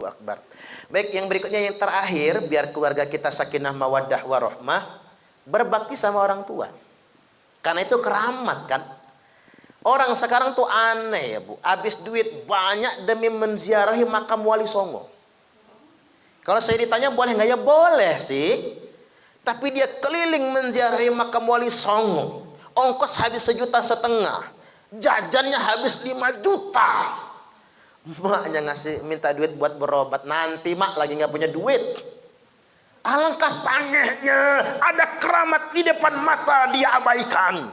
Akbar. Baik, yang berikutnya yang terakhir, biar keluarga kita sakinah mawaddah warahmah, berbakti sama orang tua. Karena itu keramat kan. Orang sekarang tuh aneh ya Bu, habis duit banyak demi menziarahi makam Wali Songo. Kalau saya ditanya boleh nggak, ya boleh sih. Tapi dia keliling menziarahi makam Wali Songo, ongkos habis 1,5 juta, jajannya habis 5 juta. Maknya ngasih minta duit buat berobat, nanti mak lagi nggak punya duit. Alangkah tangehnya, ada keramat di depan mata dia abaikan,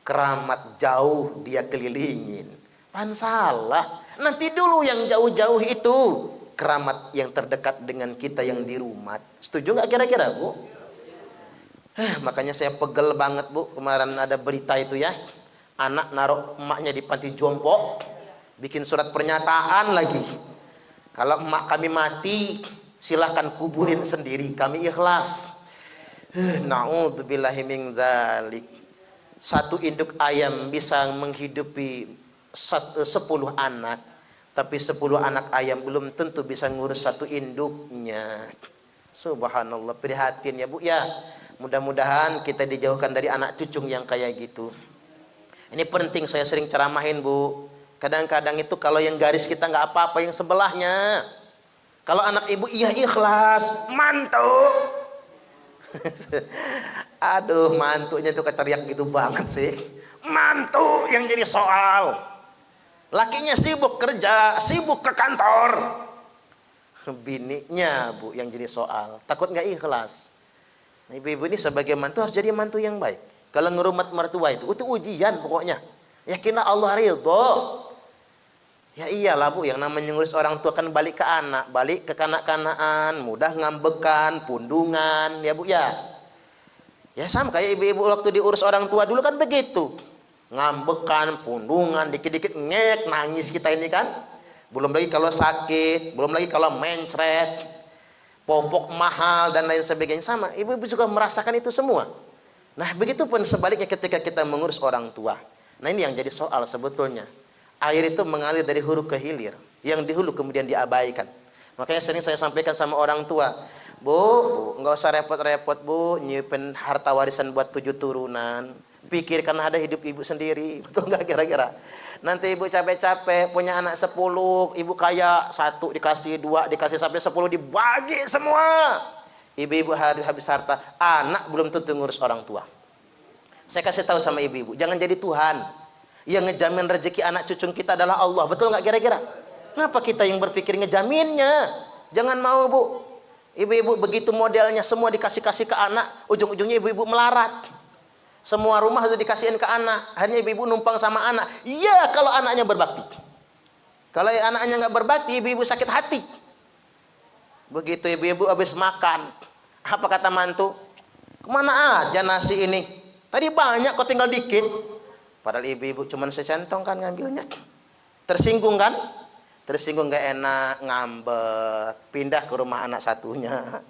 keramat jauh dia kelilingin. Pan salah, nanti dulu yang jauh-jauh itu, keramat yang terdekat dengan kita yang di rumah. Setuju nggak kira-kira Bu? Makanya saya pegel banget Bu, kemarin ada berita itu ya, anak naruh emaknya di panti jompo, bikin surat pernyataan lagi, kalau emak kami mati silahkan kuburin sendiri, kami ikhlas. Na'udzubillahi min dzalik. Satu induk ayam bisa menghidupi 10 anak, tapi 10 anak ayam belum tentu bisa ngurus satu induknya. Subhanallah, prihatin ya Bu ya. Mudah-mudahan kita dijauhkan dari anak cucung yang kayak gitu. Ini penting, saya sering ceramahin Bu. Kadang-kadang itu kalau yang garis kita nggak apa-apa, yang sebelahnya. Kalau anak ibu iya ikhlas, mantu. Aduh, mantunya tuh keteriak gitu banget sih. Mantu yang jadi soal. Lakinya sibuk kerja, sibuk ke kantor. Bininya Bu yang jadi soal. Takut nggak ikhlas. Nah, ibu-ibu ini sebagai mantu harus jadi mantu yang baik. Kalau ngerumat mertua itu ujian pokoknya. Yakinlah Allah ridho. Ya iyalah Bu, yang namanya ngurus orang tua kan balik ke anak, balik ke kanak-kanakan, mudah ngambekan, pundungan, ya Bu ya. Ya sama kayak ibu-ibu waktu diurus orang tua dulu kan begitu. Ngambekan, pundungan, dikit-dikit ngek, nangis kita ini kan. Belum lagi kalau sakit, belum lagi kalau mencret, popok mahal dan lain sebagainya. Sama, ibu-ibu juga merasakan itu semua. Nah, begitu pun sebaliknya ketika kita mengurus orang tua. Nah, ini yang jadi soal sebetulnya. Air itu mengalir dari hulu ke hilir, yang di hulu kemudian diabaikan. Makanya sering saya sampaikan sama orang tua, Bu, nggak usah repot-repot Bu, nyimpen harta warisan buat 7 turunan. Pikirkan ada hidup ibu sendiri, betul nggak kira-kira? Nanti ibu capek-capek punya anak 10, ibu kaya 1 dikasih 2 dikasih sampai 10 dibagi semua. Ibu-ibu habis harta, anak belum tentu ngurus orang tua. Saya kasih tahu sama ibu-ibu, jangan jadi Tuhan. Yang ngejamin rezeki anak cucu kita adalah Allah. Betul nggak kira-kira? Kenapa kita yang berpikir ngejaminnya? Jangan mau Bu. Ibu-ibu begitu modelnya, semua dikasih-kasih ke anak, ujung-ujungnya ibu-ibu melarat. Semua rumah harus dikasihin ke anak, hanya ibu-ibu numpang sama anak. Iya kalau anaknya berbakti. Kalau anaknya nggak berbakti, ibu-ibu sakit hati. Begitu ibu-ibu habis makan, apa kata mantu? Kemana aja nasi ini? Tadi banyak kok tinggal dikit. Padahal ibu-ibu cuma secentong kan ngambilnya. Tersinggung kan? Tersinggung gak enak, ngambek, pindah ke rumah anak satunya.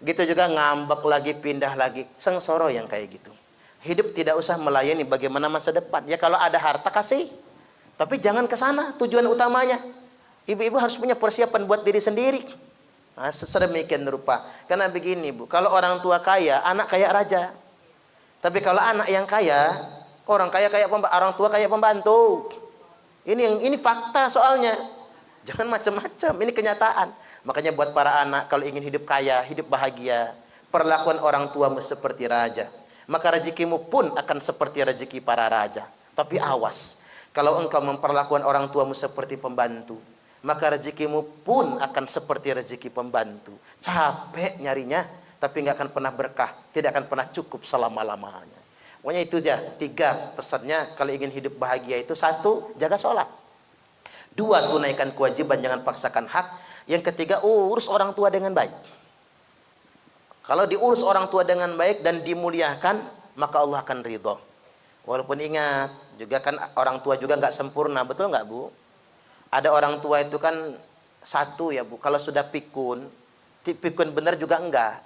Gitu juga ngambek lagi, pindah lagi. Sengsara yang kayak gitu. Hidup tidak usah melayani bagaimana masa depan. Ya kalau ada harta kasih. Tapi jangan ke sana tujuan utamanya. Ibu-ibu harus punya persiapan buat diri sendiri. Nah, sedemikian rupa. Karena begini Bu, kalau orang tua kaya, anak kayak raja. Tapi kalau anak yang kaya, orang kaya kayak orang tua kayak pembantu. Ini fakta soalnya. Jangan macam-macam, ini kenyataan. Makanya buat para anak kalau ingin hidup kaya, hidup bahagia, perlakuan orang tuamu seperti raja. Maka rezekimu pun akan seperti rezeki para raja. Tapi awas, kalau engkau memperlakukan orang tuamu seperti pembantu, maka rezekimu pun akan seperti rezeki pembantu. Capek nyarinya, tapi nggak akan pernah berkah, tidak akan pernah cukup selama-lamanya. Pokoknya itu aja 3 pesannya kalau ingin hidup bahagia itu. 1, jaga sholat. 2, tunaikan kewajiban, jangan paksakan hak. Yang ketiga, urus orang tua dengan baik. Kalau diurus orang tua dengan baik dan dimuliakan, maka Allah akan ridho. Walaupun ingat, juga kan orang tua juga nggak sempurna, betul nggak Bu? Ada orang tua itu kan satu ya Bu, kalau sudah pikun benar juga enggak.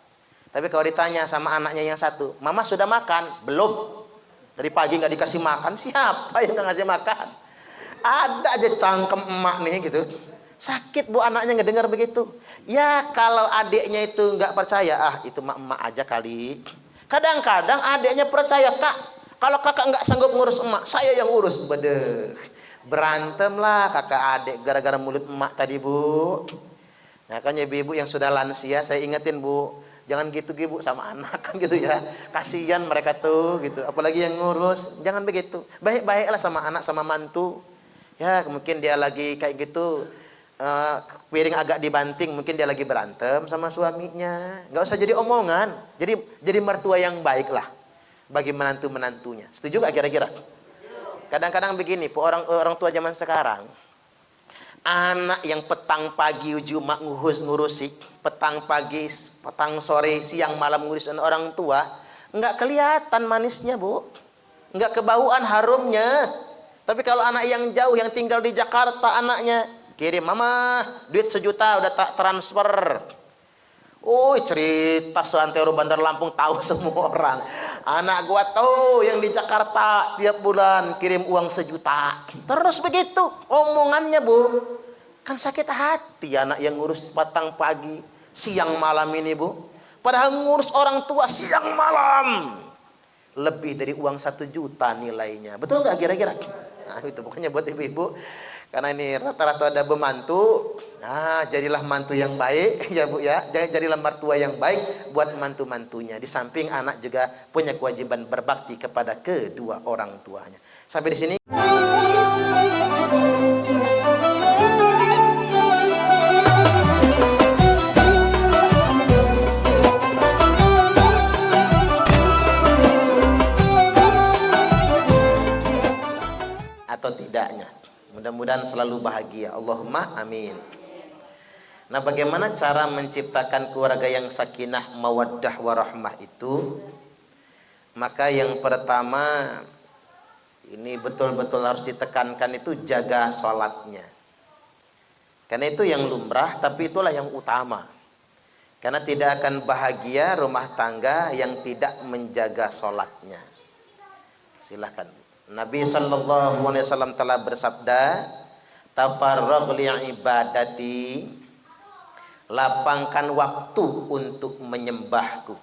Tapi kalau ditanya sama anaknya yang satu, Mama sudah makan? Belum. Dari pagi nggak dikasih makan, siapa yang nggak ngasih makan? Ada aja cangkem emak nih gitu. Sakit bu anaknya ngedengar begitu. Ya kalau adiknya itu nggak percaya, itu emak aja kali. Kadang-kadang adiknya percaya, Kak. Kalau kakak nggak sanggup ngurus emak, saya yang urus. Bedeh. Berantem lah kakak adik gara-gara mulut emak tadi bu. Makanya ibu-ibu yang sudah lansia, saya ingetin bu, jangan gitu ibu sama anak kan gitu ya. Kasihan mereka tuh gitu. Apalagi yang ngurus, jangan begitu. Baik-baiklah sama anak sama mantu. Ya mungkin dia lagi kayak gitu. Piring agak dibanting, mungkin dia lagi berantem sama suaminya. Nggak usah jadi omongan. Jadi mertua yang baik lah bagi menantu-menantunya. Setuju nggak kira-kira? Kadang-kadang begini, orang tua zaman sekarang, anak yang petang pagi ujung ngurusi, petang pagi, petang sore, siang malam ngurusin orang tua, nggak kelihatan manisnya bu, nggak kebauan harumnya. Tapi kalau anak yang jauh yang tinggal di Jakarta anaknya kirim, mama duit 1 juta udah tak transfer. Cerita seantero Bandar Lampung tahu semua orang. Anak gua tahu yang di Jakarta tiap bulan kirim uang 1 juta. Terus begitu omongannya bu. Kan sakit hati anak yang ngurus petang pagi, siang malam ini bu. Padahal ngurus orang tua siang malam lebih dari uang 1 juta nilainya. Betul nggak kira-kira? Nah itu pokoknya buat ibu-ibu. Karena ini rata-rata ada pembantu, jadilah mantu yang baik ya bu ya. Jadilah mertua yang baik buat mantu-mantunya. Di samping anak juga punya kewajiban berbakti kepada kedua orang tuanya. Sampai di sini. Atau tidaknya. Mudah-mudahan selalu bahagia. Allahumma amin. Nah, bagaimana cara menciptakan keluarga yang sakinah, mawaddah, warahmah itu? Maka yang pertama, ini betul-betul harus ditekankan itu jaga sholatnya. Karena itu yang lumrah, tapi itulah yang utama. Karena tidak akan bahagia rumah tangga yang tidak menjaga sholatnya. Silahkan. Nabi sallallahu alaihi wasallam telah bersabda, tafarragh li ibadati, lapangkan waktu untuk menyembahku.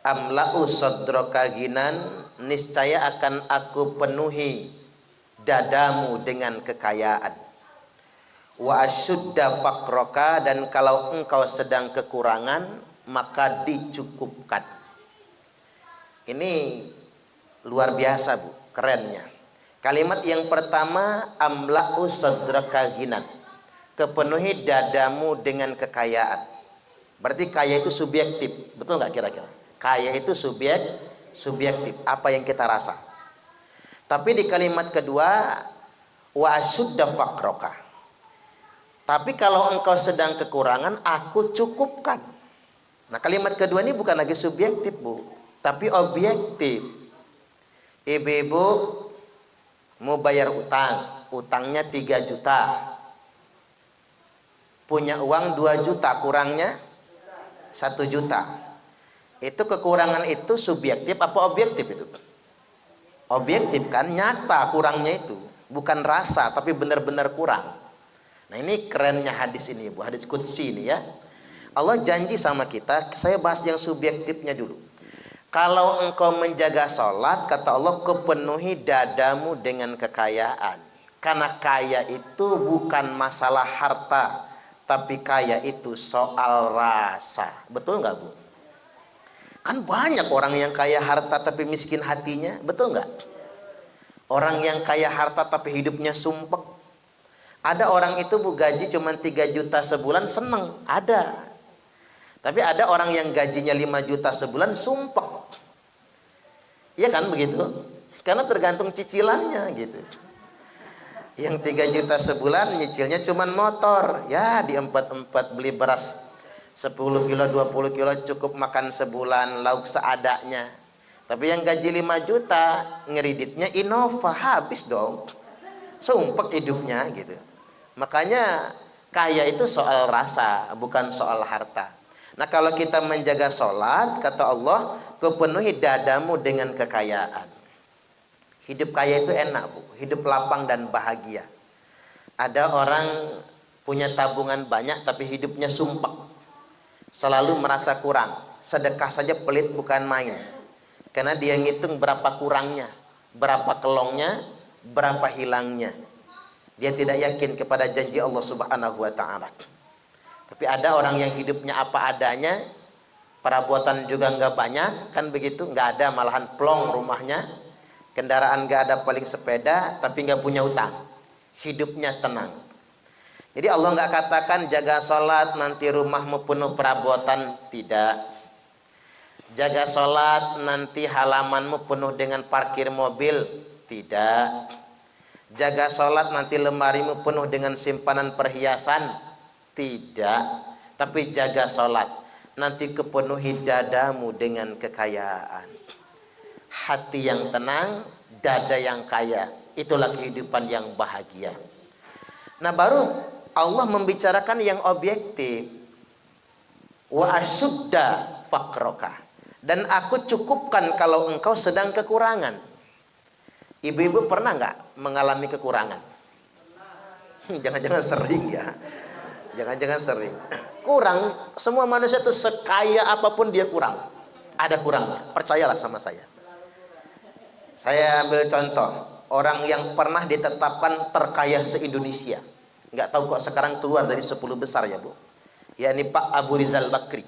Amla'u sadraka ginan, niscaya akan aku penuhi dadamu dengan kekayaan. Wa asyudda faqraka, dan kalau engkau sedang kekurangan maka dicukupkan. Ini luar biasa bu, kerennya. Kalimat yang pertama, amla'u sadraka ginan, kepenuhi dadamu dengan kekayaan. Berarti kaya itu subjektif, betul nggak kira-kira? Kaya itu subjektif, apa yang kita rasa. Tapi di kalimat kedua, wa asyudda faqraka, tapi kalau engkau sedang kekurangan, aku cukupkan. Nah kalimat kedua ini bukan lagi subjektif bu, tapi objektif. Ibu-ibu mau bayar utang, utangnya 3 juta. Punya uang 2 juta, kurangnya 1 juta. Itu kekurangan itu subjektif apa objektif itu? Objektif kan, nyata kurangnya itu. Bukan rasa, tapi benar-benar kurang. Nah ini kerennya hadis ini bu, hadis qudsi ini ya. Allah janji sama kita, saya bahas yang subjektifnya dulu. Kalau engkau menjaga sholat, kata Allah, kepenuhi dadamu dengan kekayaan. Karena kaya itu bukan masalah harta, tapi kaya itu soal rasa. Betul nggak bu? Kan banyak orang yang kaya harta tapi miskin hatinya, betul nggak? Orang yang kaya harta tapi hidupnya sumpek. Ada orang itu bu gaji cuma 3 juta sebulan seneng, ada. Tapi ada orang yang gajinya 5 juta sebulan sumpek. Iya kan begitu? Karena tergantung cicilannya gitu. Yang 3 juta sebulan nyicilnya cuma motor. Ya diempat-empat beli beras 10 kilo, 20 kilo cukup makan sebulan, lauk seadanya. Tapi yang gaji 5 juta ngeriditnya Innova, habis dong. Sumpek hidupnya gitu. Makanya kaya itu soal rasa, bukan soal harta. Nah kalau kita menjaga sholat, kata Allah, kepenuhi dadamu dengan kekayaan. Hidup kaya itu enak bu, hidup lapang dan bahagia. Ada orang punya tabungan banyak tapi hidupnya sumpek, selalu merasa kurang, sedekah saja pelit bukan main, karena dia ngitung berapa kurangnya, berapa kelongnya, berapa hilangnya. Dia tidak yakin kepada janji Allah Subhanahu wa taala. Tapi ada orang yang hidupnya apa adanya, perabotan juga nggak banyak, kan begitu, nggak ada, malahan plong rumahnya, kendaraan nggak ada, paling sepeda, tapi nggak punya utang, hidupnya tenang. Jadi Allah nggak katakan jaga sholat nanti rumahmu penuh perabotan, tidak. Jaga sholat nanti halamanmu penuh dengan parkir mobil, tidak. Jaga sholat nanti lemarimu penuh dengan simpanan perhiasan, tidak. Tapi jaga sholat nanti kepenuhi dadamu dengan kekayaan. Hati yang tenang, dada yang kaya, itulah kehidupan yang bahagia. Nah, baru Allah membicarakan yang objektif. Wa asyudda faqroka, dan aku cukupkan kalau engkau sedang kekurangan. Ibu-ibu pernah nggak mengalami kekurangan? Jangan-jangan sering ya. Jangan-jangan sering. Kurang, semua manusia itu sekaya apapun dia kurang. Ada kurangnya, percayalah sama saya. Saya ambil contoh, orang yang pernah ditetapkan terkaya se-Indonesia. Nggak tahu kok sekarang keluar dari 10 besar ya Bu. Yakni Pak Abu Rizal Bakri.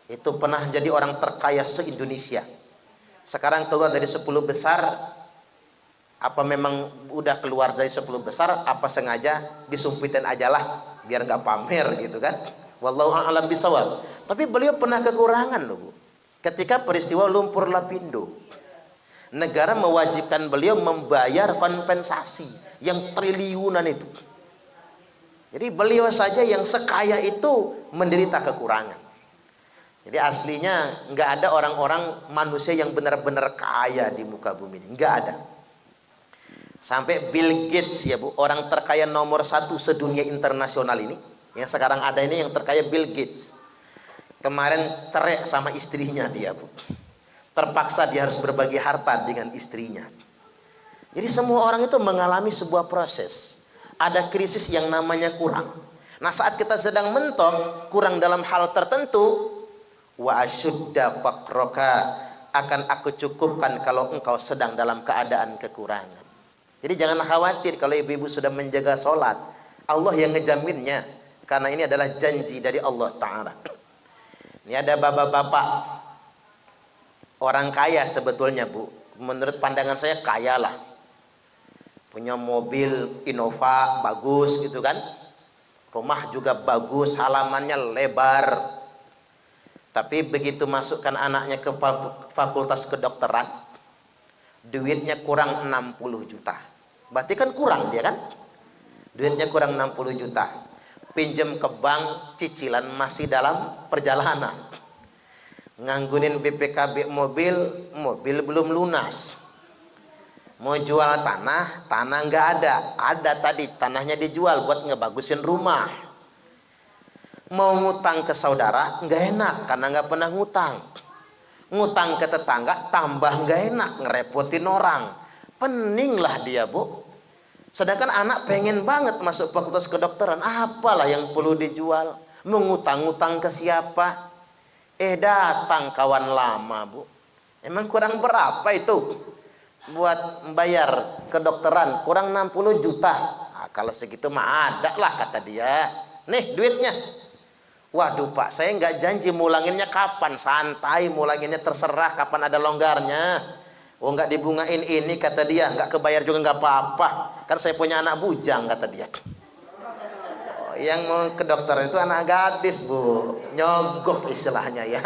Itu pernah jadi orang terkaya se-Indonesia. Sekarang keluar dari 10 besar. Apa memang udah keluar dari 10 besar, apa sengaja disumpitin aja lah biar nggak pamer gitu kan. Wallahu a'lam bishawab. Tapi beliau pernah kekurangan loh Bu. Ketika peristiwa lumpur Lapindo, negara mewajibkan beliau membayar kompensasi yang triliunan itu. Jadi beliau saja yang sekaya itu menderita kekurangan. Jadi aslinya nggak ada orang-orang manusia yang benar-benar kaya di muka bumi ini, nggak ada. Sampai Bill Gates ya Bu, orang terkaya nomor 1 sedunia internasional ini, yang sekarang ada ini yang terkaya Bill Gates. Kemarin cerai sama istrinya dia Bu. Terpaksa dia harus berbagi harta dengan istrinya. Jadi semua orang itu mengalami sebuah proses. Ada krisis yang namanya kurang. Nah, saat kita sedang mentok, kurang dalam hal tertentu, wa asyudda faqroka, akan aku cukupkan kalau engkau sedang dalam keadaan kekurangan. Jadi jangan khawatir kalau ibu-ibu sudah menjaga sholat. Allah yang ngejaminnya. Karena ini adalah janji dari Allah Ta'ala. Ini ada bapak-bapak, orang kaya sebetulnya Bu. Menurut pandangan saya kaya lah. Punya mobil Innova bagus gitu kan. Rumah juga bagus, halamannya lebar. Tapi begitu masukkan anaknya ke fakultas kedokteran, duitnya kurang 60 juta. Berarti kan kurang dia kan? Duitnya kurang 60 juta. Pinjam ke bank, cicilan masih dalam perjalanan. Nganggunin BPKB mobil, mobil belum lunas. Mau jual tanah, tanah nggak ada. Ada tadi, tanahnya dijual buat ngebagusin rumah. Mau ngutang ke saudara, nggak enak karena nggak pernah ngutang. Ngutang ke tetangga, tambah nggak enak, ngerepotin orang. Peninglah dia Bu. Sedangkan anak pengen banget masuk fakultas kedokteran, apalah yang perlu dijual? Mengutang-utang ke siapa? Datang kawan lama Bu. Emang kurang berapa itu? Buat membayar kedokteran kurang 60 juta. Nah, kalau segitu mah ada lah kata dia. Nih duitnya. Waduh Pak, saya nggak janji mulanginnya kapan. Santai, mulanginnya terserah kapan ada longgarnya. Oh nggak dibungain ini kata dia, nggak kebayar juga nggak apa-apa. Kan saya punya anak bujang kata dia. Oh, yang mau ke dokter itu anak gadis Bu, nyogok istilahnya ya.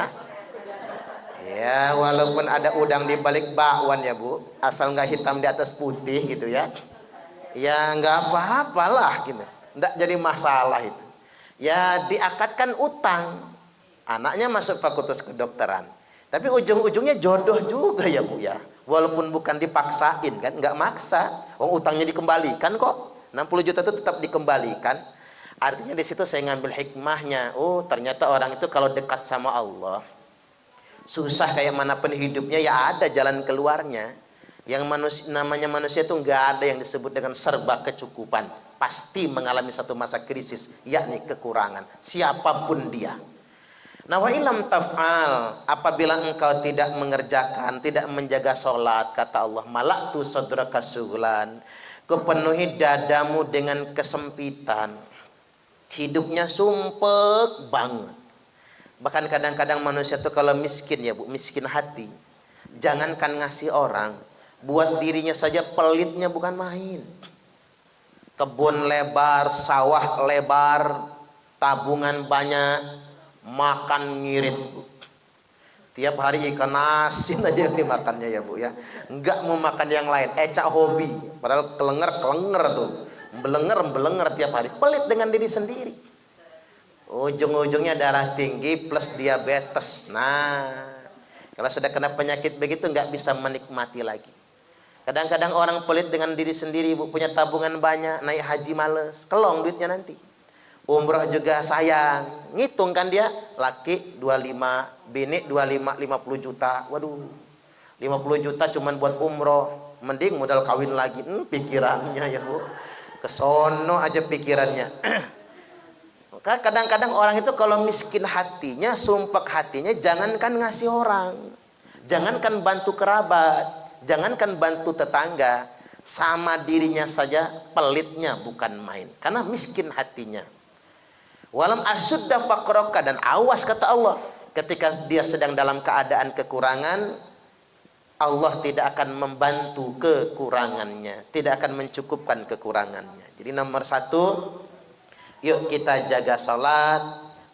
Ya walaupun ada udang di balik bakwan ya Bu, asal nggak hitam di atas putih gitu ya. Ya nggak apa-apalah gitu, nggak jadi masalah itu. Ya diakatkan utang, anaknya masuk fakultas kedokteran. Tapi ujung-ujungnya jodoh juga ya Bu ya. Walaupun bukan dipaksain kan, nggak maksa. Utangnya dikembalikan kok. 60 juta itu tetap dikembalikan. Artinya di situ saya ngambil hikmahnya. Oh, ternyata orang itu kalau dekat sama Allah, susah kayak manapun hidupnya ya ada jalan keluarnya. Yang namanya manusia itu nggak ada yang disebut dengan serba kecukupan. pasti mengalami satu masa krisis, yakni kekurangan, siapapun dia. Nah, wa ilam taf'al, apabila engkau tidak mengerjakan, tidak menjaga sholat, kata Allah, malaktu sadraka syughlan, kupenuhi dadamu dengan kesempitan, hidupnya sumpek banget. Bahkan kadang-kadang manusia itu kalau miskin ya Bu, miskin hati, jangankan ngasih orang, buat dirinya saja pelitnya bukan main. Kebun lebar, sawah lebar, tabungan banyak, makan ngirit. Tiap hari ikan asin aja yang dimakannya ya Bu ya. Enggak mau makan yang lain, ecak hobi. Padahal kelenger tuh. Belenger tiap hari. Pelit dengan diri sendiri. Ujung-ujungnya darah tinggi plus diabetes. Nah, kalau sudah kena penyakit begitu nggak bisa menikmati lagi. Kadang-kadang orang pelit dengan diri sendiri, Bu, punya tabungan banyak, naik haji males, kelong duitnya nanti. Umroh juga sayang, ngitung kan dia, laki 25, bini 25, 50 juta. Waduh, 50 juta cuman buat umroh, mending modal kawin lagi. Pikirannya ya Bu, kesono aja pikirannya. Kadang-kadang orang itu kalau miskin hatinya, sumpek hatinya, jangankan ngasih orang, jangankan bantu kerabat, jangankan bantu tetangga, sama dirinya saja pelitnya bukan main, karena miskin hatinya. Walam asudda faqroka, dan awas kata Allah, ketika dia sedang dalam keadaan kekurangan, Allah tidak akan membantu kekurangannya, tidak akan mencukupkan kekurangannya. Jadi nomor satu, yuk kita jaga salat,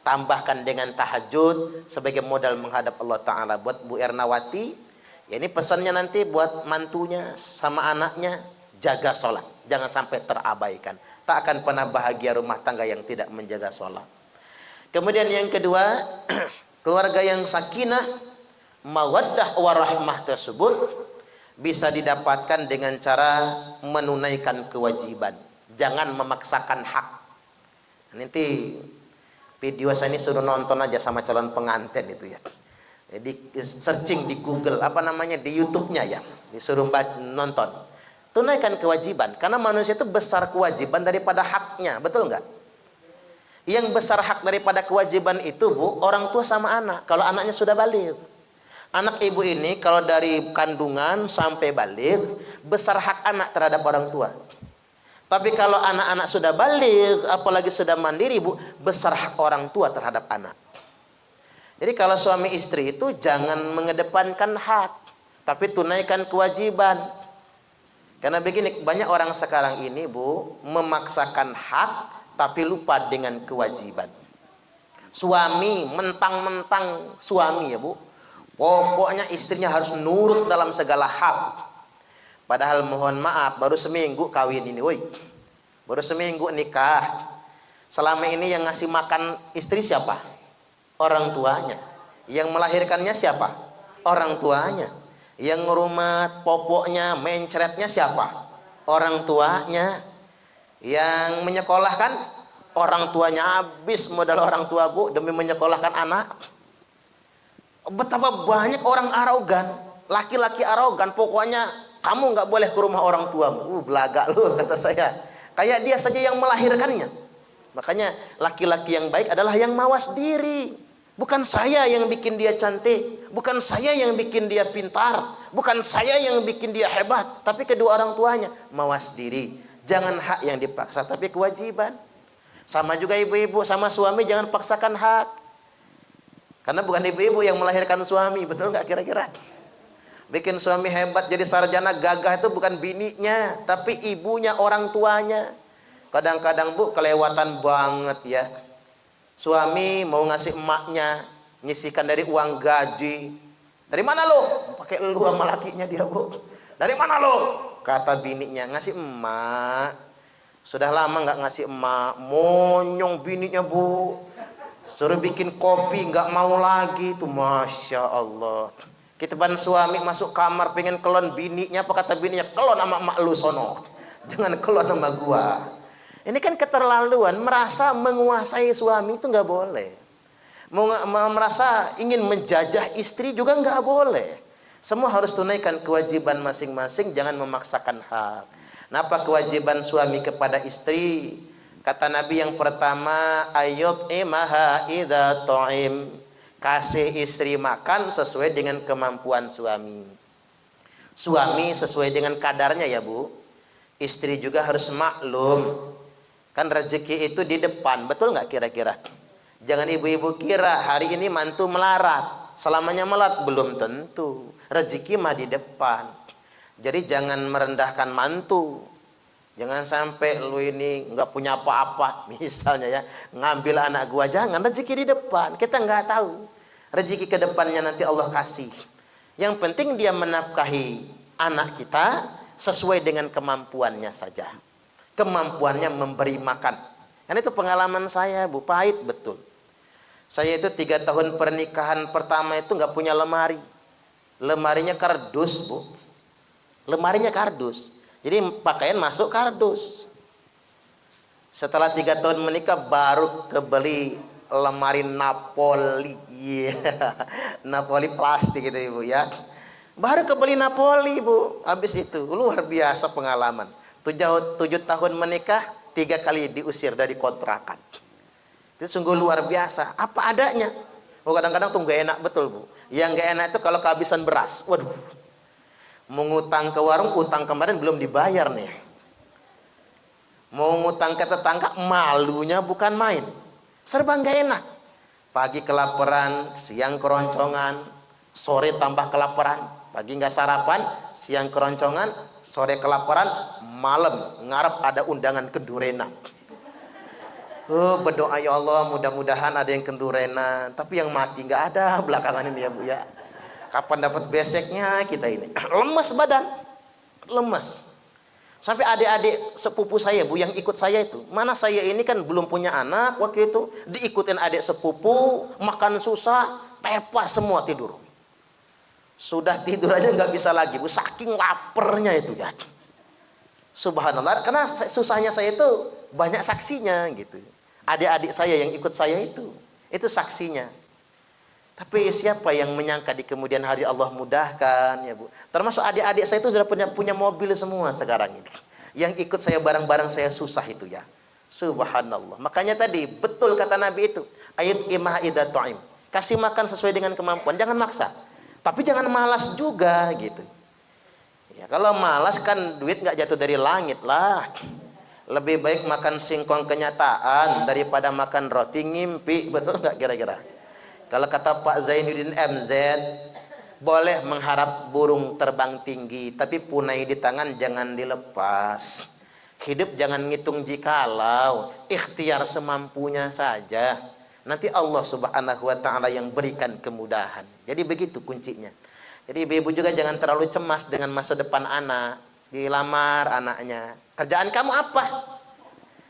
tambahkan dengan tahajud sebagai modal menghadap Allah Ta'ala. Buat Bu Ernawati, ya ini pesannya nanti buat mantunya sama anaknya, jaga salat, jangan sampai terabaikan. Tak akan pernah bahagia rumah tangga yang tidak menjaga sholat. Kemudian yang kedua, keluarga yang sakinah, mawaddah warahmah tersebut bisa didapatkan dengan cara menunaikan kewajiban. Jangan memaksakan hak. Nanti video saya ini suruh nonton aja sama calon pengantin itu ya. Jadi searching di Google, apa namanya, di YouTube-nya ya, disuruh nonton. Tunaikan kewajiban, karena manusia itu besar kewajiban daripada haknya, betul nggak? Yang besar hak daripada kewajiban itu Bu, orang tua sama anak. Kalau anaknya sudah balik, anak ibu ini kalau dari kandungan sampai balik, besar hak anak terhadap orang tua. Tapi kalau anak-anak sudah balik, apalagi sudah mandiri Bu, besar hak orang tua terhadap anak. Jadi kalau suami istri itu jangan mengedepankan hak, tapi tunaikan kewajiban. Karena begini, banyak orang sekarang ini Bu, memaksakan hak tapi lupa dengan kewajiban. Suami mentang-mentang suami ya Bu, pokoknya istrinya harus nurut dalam segala hal. Padahal mohon maaf, baru seminggu kawin ini, woi, baru seminggu nikah. Selama ini yang ngasih makan istri siapa? Orang tuanya. Yang melahirkannya siapa? Orang tuanya. Yang ngerumat popoknya, mencretnya siapa? Orang tuanya. Yang menyekolahkan, orang tuanya. Habis modal orang tua Bu demi menyekolahkan anak. Betapa banyak orang arogan, laki-laki arogan, pokoknya kamu nggak boleh ke rumah orang tuamu. Belaga lu, kata saya. Kayak dia saja yang melahirkannya. Makanya laki-laki yang baik adalah yang mawas diri. Bukan saya yang bikin dia cantik, bukan saya yang bikin dia pintar, bukan saya yang bikin dia hebat, tapi kedua orang tuanya. Mawas diri, jangan hak yang dipaksa, tapi kewajiban. Sama juga ibu-ibu sama suami, jangan paksakan hak, karena bukan ibu-ibu yang melahirkan suami, betul nggak kira-kira? Bikin suami hebat jadi sarjana gagah itu bukan bininya, tapi ibunya, orang tuanya. Kadang-kadang Bu, kelewatan banget ya. Suami mau ngasih emaknya, nyisihkan dari uang gaji. Dari mana lo? Pakai lu sama lakinya dia Bu. Dari mana lo? Kata bininya, ngasih emak. Sudah lama nggak ngasih emak, monyong bininya Bu. Suruh bikin kopi nggak mau lagi tuh, masya Allah. Kita ban suami masuk kamar pengen kelon bininya, apa kata bininya? Kelon sama emak lu sono, jangan kelon sama gua. Ini kan keterlaluan, merasa menguasai suami itu nggak boleh. Merasa ingin menjajah istri juga nggak boleh. Semua harus tunaikan kewajiban masing-masing, jangan memaksakan hak. Apa kewajiban suami kepada istri? Kata Nabi yang pertama, ayut imaha idza ta'im. Kasih istri makan sesuai dengan kemampuan suami. Suami sesuai dengan kadarnya ya Bu. Istri juga harus maklum. Kan rezeki itu di depan, betul nggak kira-kira? Jangan ibu-ibu kira hari ini mantu melarat, selamanya melarat, belum tentu. Rezeki mah di depan. Jadi jangan merendahkan mantu. Jangan sampai lu ini nggak punya apa-apa, misalnya ya, ngambil anak gua, jangan. Rezeki di depan, kita nggak tahu rezeki ke depannya nanti Allah kasih. Yang penting dia menafkahi anak kita sesuai dengan kemampuannya saja. Kemampuannya memberi makan. Karena itu pengalaman saya Bu, pahit betul. Saya itu 3 tahun pernikahan pertama itu nggak punya lemari. Lemarinya kardus Bu. Lemarinya kardus. Jadi pakaian masuk kardus. Setelah 3 tahun menikah baru kebeli lemari Napoli. Napoli plastik gitu Ibu ya. Baru kebeli Napoli Bu. Habis itu luar biasa pengalaman. 7 tahun menikah, 3 kali diusir dari kontrakan. Itu sungguh luar biasa. Apa adanya. Oh, kadang-kadang tuh gak enak betul Bu. Yang gak enak itu kalau kehabisan beras. Waduh. Mau ngutang ke warung, utang kemarin belum dibayar nih. Mau ngutang ke tetangga, malunya bukan main. Serba gak enak. Pagi kelaparan, siang keroncongan, sore tambah kelaparan. Pagi nggak sarapan, siang keroncongan, sore kelaparan, malam ngarep ada undangan kendurena. Oh, berdoa ya Allah, mudah-mudahan ada yang kendurena. Tapi yang mati nggak ada belakangan ini ya Bu ya. Kapan dapat beseknya kita ini? Lemes badan, lemes. Sampai adik-adik sepupu saya Bu yang ikut saya itu, mana saya ini kan belum punya anak waktu itu, diikutin adik sepupu, makan susah, tepar semua tidur. Sudah tidur aja nggak bisa lagi Bu, saking laparnya itu ya. Subhanallah, karena susahnya saya itu banyak saksinya gitu. Adik-adik saya yang ikut saya itu saksinya. Tapi siapa yang menyangka di kemudian hari Allah mudahkan ya Bu. Termasuk adik-adik saya itu sudah punya mobil semua sekarang ini. Yang ikut saya bareng-bareng saya susah itu ya. Subhanallah. Makanya tadi betul kata Nabi itu, ayat imah idza ta'im. Kasih makan sesuai dengan kemampuan, jangan maksa. Tapi jangan malas juga gitu. Ya kalau malas kan duit nggak jatuh dari langit lah. Lebih baik makan singkong kenyataan daripada makan roti ngimpi, betul nggak kira-kira? Kalau kata Pak Zainuddin MZ, boleh mengharap burung terbang tinggi, tapi punai di tangan jangan dilepas. Hidup jangan ngitung jikalau, ikhtiar semampunya saja. Nanti Allah Subhanahu wa taala yang berikan kemudahan. Jadi begitu kuncinya. Jadi ibu juga jangan terlalu cemas dengan masa depan anak. Dilamar anaknya. Kerjaan kamu apa?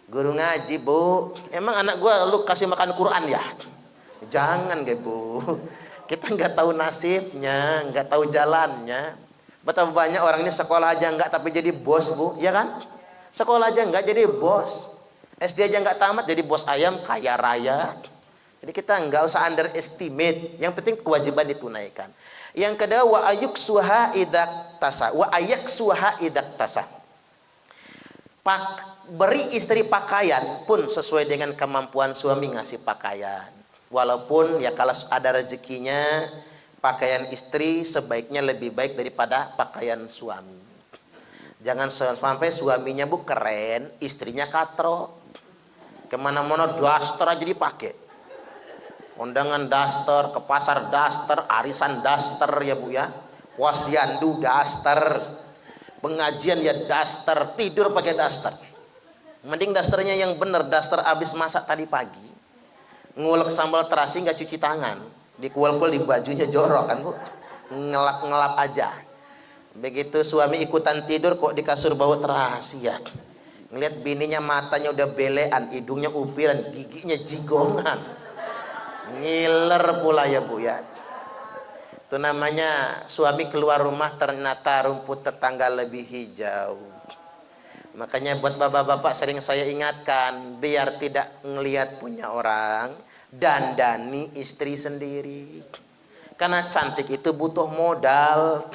Guru ngaji, Bu. Emang anak gua lu kasih makan Quran ya? Jangan Bu, kita nggak tahu nasibnya, nggak tahu jalannya. Betapa banyak orang ini sekolah aja nggak tapi jadi bos Bu, ya kan? Sekolah aja nggak jadi bos, SD aja nggak tamat jadi bos ayam kaya raya. Jadi kita nggak usah underestimate, yang penting kewajiban ditunaikan. Yang kedua, wa ayaksuha idak tasa. Beri istri pakaian pun sesuai dengan kemampuan suami ngasih pakaian. Walaupun ya kalau ada rezekinya, pakaian istri sebaiknya lebih baik daripada pakaian suami. Jangan sampai suaminya Bu keren, istrinya katro. Kemana-mana daster aja dipakai. Undangan daster, ke pasar daster, arisan daster ya Bu ya. Wasyandu daster, pengajian ya daster, tidur pakai daster. Mending dasternya yang bener, daster abis masak tadi pagi. Ngulek sambal terasi nggak cuci tangan, dikuel-kuel di bajunya jorok kan Bu, ngelap-ngelap aja. Begitu suami ikutan tidur kok di kasur bau terasi ya. Ngelihat bininya matanya udah belean, hidungnya upiran, giginya jigongan, ngiler pula ya Bu ya. Itu namanya suami keluar rumah ternyata rumput tetangga lebih hijau. Makanya buat bapak-bapak sering saya ingatkan, biar tidak ngelihat punya orang, dandani istri sendiri. Karena cantik itu butuh modal.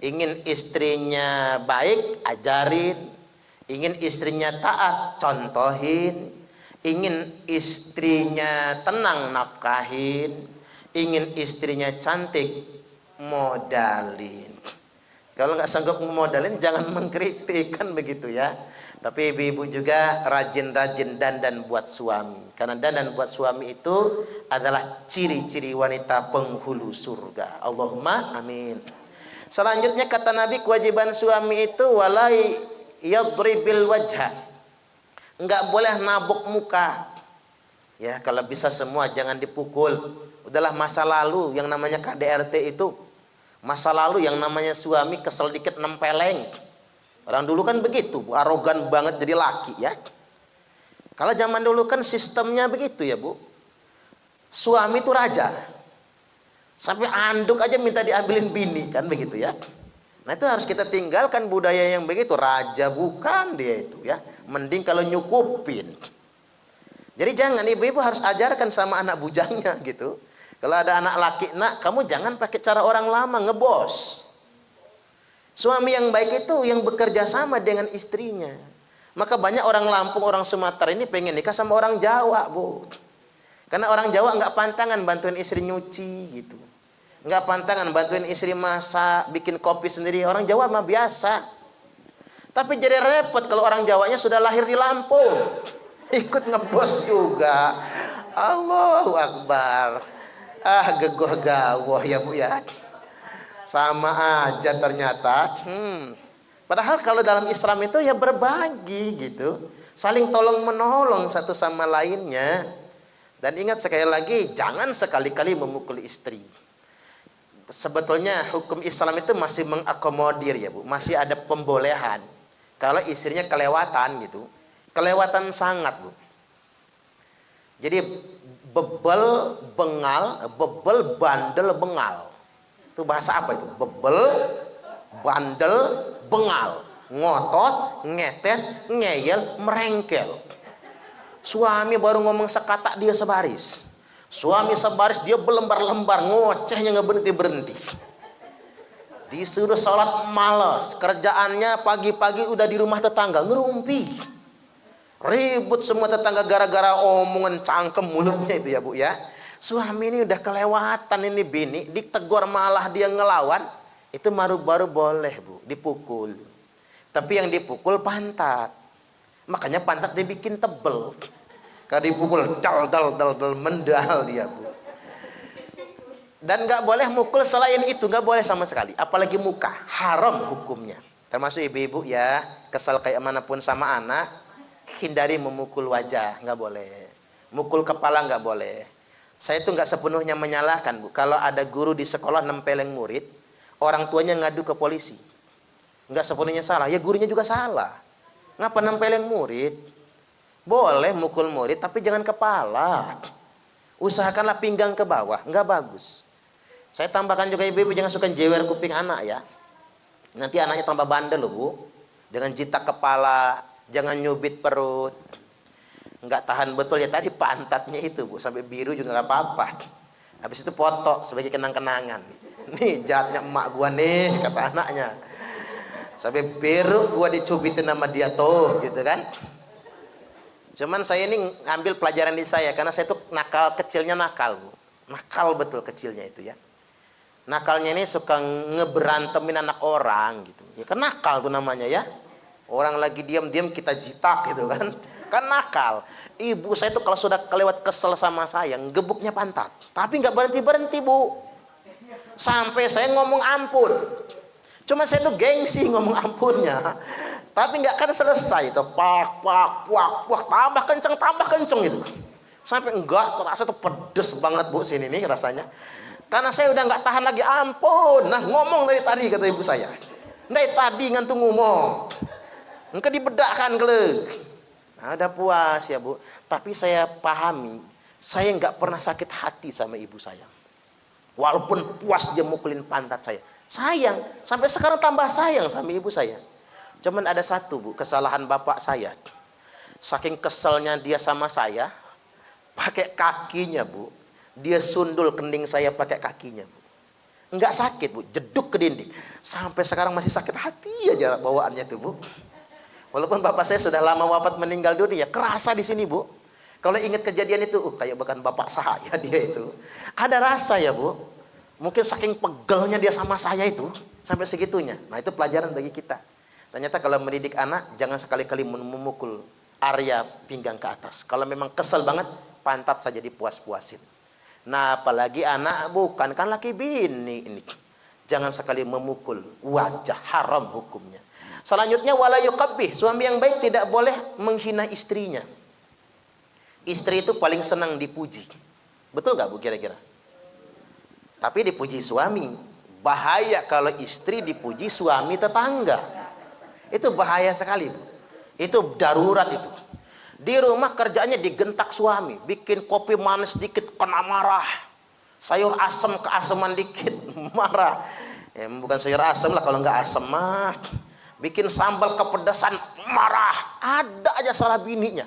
Ingin istrinya baik, ajarin. Ingin istrinya taat, contohin. Ingin istrinya tenang, nafkahin. Ingin istrinya cantik, modalin. Kalau nggak sanggup modalin, jangan mengkritik, kan begitu ya. Tapi ibu-ibu juga rajin-rajin dandan buat suami. Karena dandan buat suami itu adalah ciri-ciri wanita penghulu surga. Allahumma amin. Selanjutnya kata Nabi, kewajiban suami itu walai yadribil wajha. Enggak boleh nabok muka. Ya, kalau bisa semua jangan dipukul. Udahlah masa lalu yang namanya KDRT itu. Masa lalu yang namanya suami kesel dikit nempeleng. Orang dulu kan begitu, Bu, arogan banget jadi laki ya. Kalau zaman dulu kan sistemnya begitu ya, Bu. Suami itu raja. Sampai anduk aja minta diambilin bini, kan begitu ya. Nah itu harus kita tinggalkan budaya yang begitu. Raja bukan dia itu ya. Mending kalau nyukupin. Jadi jangan, ibu-ibu harus ajarkan sama anak bujangnya gitu. Kalau ada anak laki, nak kamu jangan pakai cara orang lama, ngebos. Suami yang baik itu yang bekerja sama dengan istrinya. Maka banyak orang Lampung, orang Sumatera ini pengen nikah sama orang Jawa, Bu. Karena orang Jawa nggak pantangan bantuin istri nyuci gitu. Nggak pantangan bantuin istri masak, bikin kopi sendiri. Orang Jawa mah biasa. Tapi jadi repot kalau orang Jawanya sudah lahir di Lampung. Ikut ngebos juga. Allahu Akbar. Gegoh gawoh ya, Bu ya. Sama aja ternyata. Padahal kalau dalam Islam itu ya berbagi gitu. Saling tolong menolong satu sama lainnya. Dan ingat sekali lagi, jangan sekali-kali memukul istri. Sebetulnya hukum Islam itu masih mengakomodir ya, Bu. Masih ada pembolehan. Kalau istrinya kelewatan gitu. Kelewatan sangat, Bu. Jadi bebel, bengal, bebel, bandel, bengal. Itu bahasa apa itu? Bebel, bandel, bengal. Ngotot, ngetet, ngeyel, merengkel. Suami baru ngomong sekata dia sebaris. Suami sebaris dia belembar-lembar, ngocehnya nggak berhenti-berhenti. Disuruh sholat malas, kerjaannya pagi-pagi udah di rumah tetangga ngerumpi. Ribut semua tetangga gara-gara omongan cangkem mulutnya itu ya, Bu ya. Suami ini udah kelewatan ini bini, ditegur malah dia ngelawan, itu baru boleh, Bu, dipukul. Tapi yang dipukul pantat. Makanya pantat dibikin tebel. Kalau dipukul dal mendal dia, Bu. Dan nggak boleh mukul selain itu, nggak boleh sama sekali. Apalagi muka, haram hukumnya. Termasuk ibu-ibu ya, kesal kayak manapun sama anak, hindari memukul wajah, nggak boleh. Mukul kepala nggak boleh. Saya itu nggak sepenuhnya menyalahkan, Bu. Kalau ada guru di sekolah nempeleng murid, orang tuanya ngadu ke polisi. Nggak sepenuhnya salah, ya gurunya juga salah. Ngapa nempeleng murid? Boleh mukul murid, tapi jangan kepala. Usahakanlah pinggang ke bawah, nggak bagus. Saya tambahkan juga ibu-ibu jangan suka jewer kuping anak ya. Nanti anaknya tambah bandel loh, Bu. Dengan jitak kepala, jangan nyubit perut. Nggak tahan betul ya tadi pantatnya itu, Bu, sampai biru juga nggak apa-apa. Habis itu foto sebagai kenang-kenangan. Nih jahatnya emak gua nih, kata anaknya. Sampai biru gua dicubitin sama dia tuh, gitu kan. Cuman saya ini ngambil pelajaran di saya karena saya tuh nakal kecilnya nakal, Bu. Nakal betul kecilnya itu ya. Nakalnya ini suka ngeberantemin anak orang gitu. Ya kan nakal tuh namanya ya. Orang lagi diam-diam kita jitak gitu kan. Kan nakal. Ibu saya tuh kalau sudah kelewat kesel sama saya, gebuknya pantat. Tapi nggak berhenti-berhenti, Bu. Sampai saya ngomong ampun. Cuma saya tuh gengsi ngomong ampunnya. Tapi nggak akan selesai itu. Pak, tambah kenceng gitu. Sampai enggak terasa tuh pedes banget, Bu, sini nih rasanya. Karena saya udah nggak tahan lagi, ampun. Nah, ngomong dari tadi kata ibu saya. Dari tadi ngantung ngomong. Engke dibedakkan kelek. Nah, udah puas ya, Bu. Tapi saya pahami, saya nggak pernah sakit hati sama ibu saya. Walaupun puas dia mukulin pantat saya. Sayang, sampai sekarang tambah sayang sama ibu saya. Cuman ada satu, Bu, kesalahan bapak saya. Saking keselnya dia sama saya, pakai kakinya, Bu. Dia sundul kening saya pakai kakinya, Bu. Enggak sakit, Bu, jeduk ke dinding. Sampai sekarang masih sakit hati aja bawaannya tuh, Bu. Walaupun bapak saya sudah lama wafat meninggal dunia, kerasa di sini, Bu. Kalau ingat kejadian itu, kayak bukan bapak saya dia itu. Ada rasa ya, Bu. Mungkin saking pegelnya dia sama saya itu, sampai segitunya. Nah, itu pelajaran bagi kita. Ternyata kalau mendidik anak, jangan sekali-kali memukul area pinggang ke atas. Kalau memang kesel banget, pantat saja dipuas-puasin. Nah, apalagi anak bukan kan laki bini ini. Jangan sekali memukul wajah, haram hukumnya. Selanjutnya wala yuqabbih, suami yang baik tidak boleh menghina istrinya. Istri itu paling senang dipuji. Betul nggak, Bu, kira-kira? Tapi dipuji suami. Bahaya kalau istri dipuji suami tetangga. Itu bahaya sekali, Bu. Itu darurat itu. Di rumah kerjaannya digentak suami, bikin kopi manis dikit kena marah. Sayur asam keasaman dikit marah. Ya, bukan sayur asam lah, kalau nggak asam mah. Bikin sambal kepedasan marah. Ada aja salah bininya.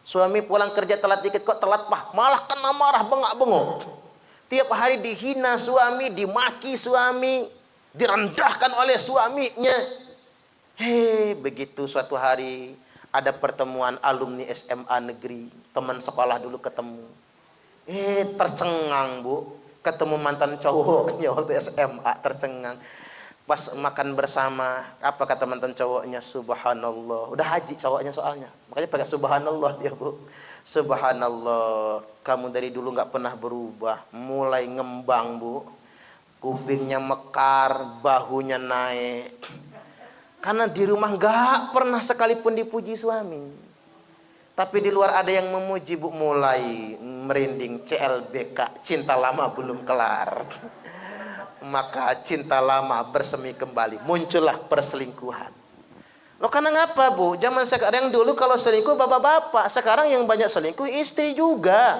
Suami pulang kerja telat dikit, kok telat, Pak? Malah kena marah, bengak-bengok. Tiap hari dihina suami, dimaki suami, direndahkan oleh suaminya. Begitu suatu hari ada pertemuan alumni SMA negeri, teman sekolah dulu ketemu. Tercengang, Bu. Ketemu mantan cowoknya waktu SMA, tercengang. Pas makan bersama, apa kata mantan cowoknya? Subhanallah. Udah haji cowoknya soalnya. Makanya pakai subhanallah dia, Bu. Subhanallah, kamu dari dulu nggak pernah berubah. Mulai ngembang, Bu. Kupingnya mekar, bahunya naik. Karena di rumah nggak pernah sekalipun dipuji suami. Tapi di luar ada yang memuji, Bu. Mulai merinding, CLBK, cinta lama belum kelar. Maka cinta lama bersemi kembali, muncullah perselingkuhan. Loh, karena ngapa, Bu? Zaman sekarang, dulu kalau selingkuh bapak-bapak, sekarang yang banyak selingkuh istri juga.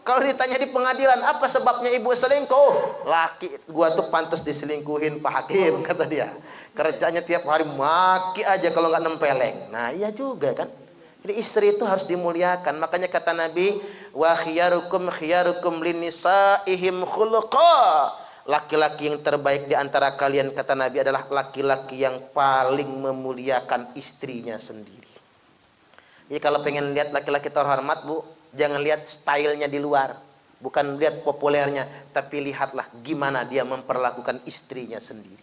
Kalau ditanya di pengadilan, apa sebabnya ibu selingkuh? Laki gua tuh pantas diselingkuhin, Pak Hakim, kata dia. Kerjanya tiap hari maki aja kalau nggak nempeleng. Nah, iya juga kan. Jadi istri itu harus dimuliakan. Makanya kata Nabi, wa khiyarukum linisaihim khuluqa. Laki-laki yang terbaik di antara kalian, kata Nabi, adalah laki-laki yang paling memuliakan istrinya sendiri. Jadi kalau pengen lihat laki-laki terhormat, Bu, jangan lihat stylenya di luar, bukan lihat populernya, tapi lihatlah gimana dia memperlakukan istrinya sendiri.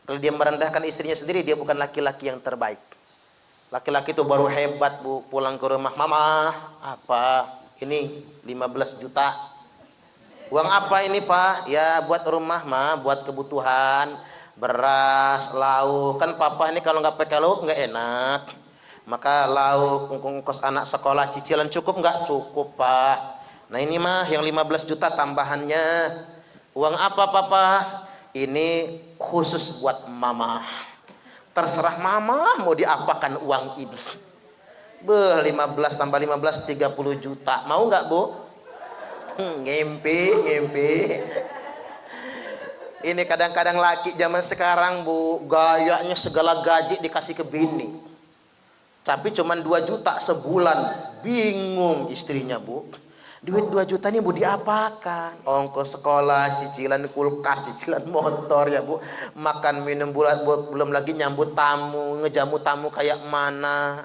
Kalau dia merendahkan istrinya sendiri, dia bukan laki-laki yang terbaik. Laki-laki itu baru hebat, Bu, pulang ke rumah, mama, apa? Ini 15 juta. Uang apa ini, Pak? Ya buat rumah, Ma, buat kebutuhan, beras, lauk. Kan papa ini kalau nggak pakai lauk nggak enak. Maka lauk, ongkos anak sekolah, cicilan cukup nggak? Cukup, Pak. Nah ini mah yang 15 juta tambahannya. Uang apa, Papa? Ini khusus buat Mama. Terserah Mama mau diapakan uang ini. 15 tambah 15, 30 juta. Mau nggak, Bu? Ngimpi. Ini kadang-kadang laki zaman sekarang, Bu, gayanya segala gaji dikasih ke bini. Tapi cuman 2 juta sebulan. Bingung istrinya, Bu. Duit 2 juta ini mau diapakan? Ongkos sekolah, cicilan kulkas, cicilan motor ya, Bu. Makan minum bulat, belum lagi nyambut tamu, ngejamu tamu kayak mana.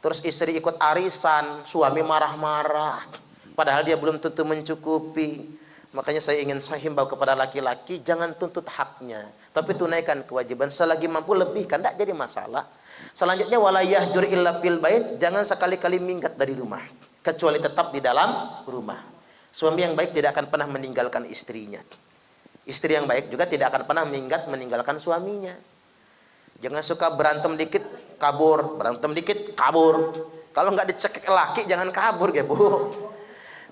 Terus istri ikut arisan, suami marah-marah. Padahal dia belum tentu mencukupi. Makanya saya himbau kepada laki-laki, jangan tuntut haknya, tapi tunaikan kewajiban. Selagi mampu lebihkan, tidak jadi masalah. Selanjutnya, wala yahjur illa fil bait, jangan sekali-kali minggat dari rumah, kecuali tetap di dalam rumah. Suami yang baik tidak akan pernah meninggalkan istrinya. Istri yang baik juga tidak akan pernah meninggalkan suaminya. Jangan suka berantem dikit, kabur. Berantem dikit, kabur. Kalau nggak dicekik laki, jangan kabur ya, Bu.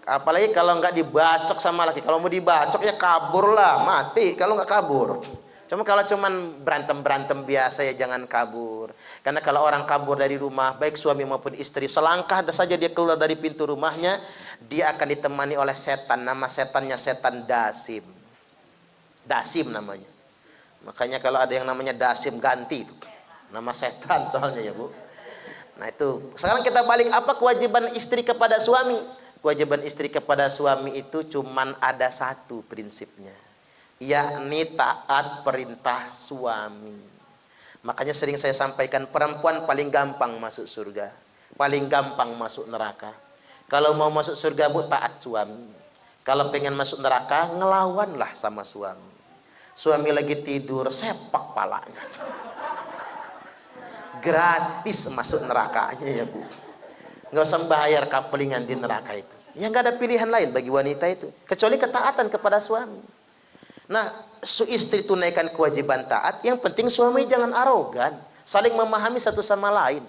Apalagi kalau nggak dibacok sama laki. Kalau mau dibacok ya kabur lah, mati kalau nggak kabur. Kalau cuman berantem biasa ya jangan kabur. Karena kalau orang kabur dari rumah, baik suami maupun istri, selangkah saja dia keluar dari pintu rumahnya, dia akan ditemani oleh setan. Nama setannya setan Dasim. Dasim namanya. Makanya kalau ada yang namanya Dasim, ganti itu. Nama setan soalnya ya, Bu. Nah itu. Sekarang kita balik, apa kewajiban istri kepada suami? Kewajiban istri kepada suami itu cuman ada satu prinsipnya, yakni taat perintah suami. Makanya sering saya sampaikan, perempuan paling gampang masuk surga, paling gampang masuk neraka. Kalau mau masuk surga bu, taat suami. Kalau pengen masuk neraka, ngelawanlah sama suami. Suami lagi tidur, sepak palanya. Gratis masuk nerakanya ya bu. Nggak usah bayar kapelingan di neraka itu. Ya nggak ada pilihan lain bagi wanita itu, kecuali ketaatan kepada suami. Nah, istri tunaikan kewajiban taat, yang penting suami jangan arogan, saling memahami satu sama lain.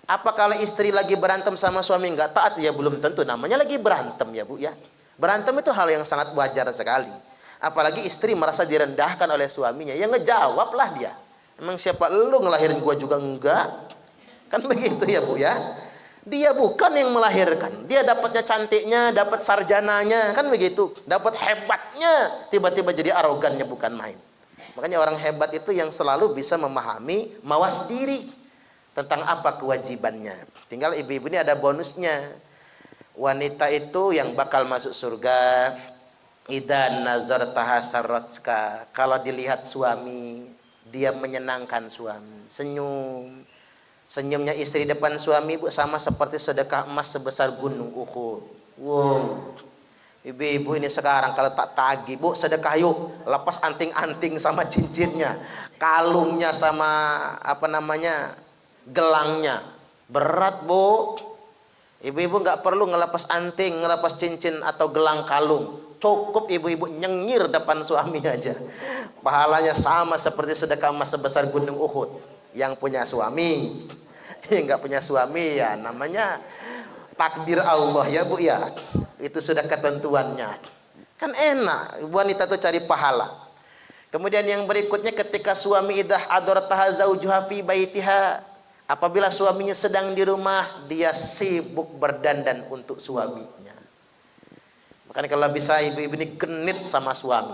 Apa kalau istri lagi berantem sama suami nggak taat? Ya belum tentu, namanya lagi berantem ya bu ya. Berantem itu hal yang sangat wajar sekali. Apalagi istri merasa direndahkan oleh suaminya, ya ngejawablah dia. Emang siapa lu, ngelahirin gua juga enggak? Kan begitu ya bu ya. Dia bukan yang melahirkan, dia dapatnya cantiknya, dapat sarjananya, kan begitu. Dapat hebatnya, tiba-tiba jadi arogannya bukan main. Makanya orang hebat itu yang selalu bisa memahami, mawas diri tentang apa kewajibannya. Tinggal ibu-ibu ini ada bonusnya. Wanita itu yang bakal masuk surga, idan nazartaha sarratka, kalau dilihat suami, dia menyenangkan suami, senyum. Senyumnya istri depan suami bu, sama seperti sedekah emas sebesar gunung Uhud. Wow. Ibu-ibu ini sekarang kalau tak tagih bu, sedekah yuk, lepas anting-anting sama cincinnya, kalungnya sama apa namanya, gelangnya. Berat bu. Ibu-ibu nggak perlu ngelepas anting, ngelepas cincin atau gelang kalung. Cukup ibu-ibu nyengir depan suami aja, pahalanya sama seperti sedekah emas sebesar gunung Uhud. Yang punya suami, yang nggak punya suami ya namanya takdir Allah ya bu ya, itu sudah ketentuannya. Kan enak wanita tuh cari pahala. Kemudian yang berikutnya, ketika suami idah adartaha zaujuha fi baitiha, apabila suaminya sedang di rumah, dia sibuk berdandan untuk suaminya. Makanya kalau bisa ibu-ibu ini genit sama suami.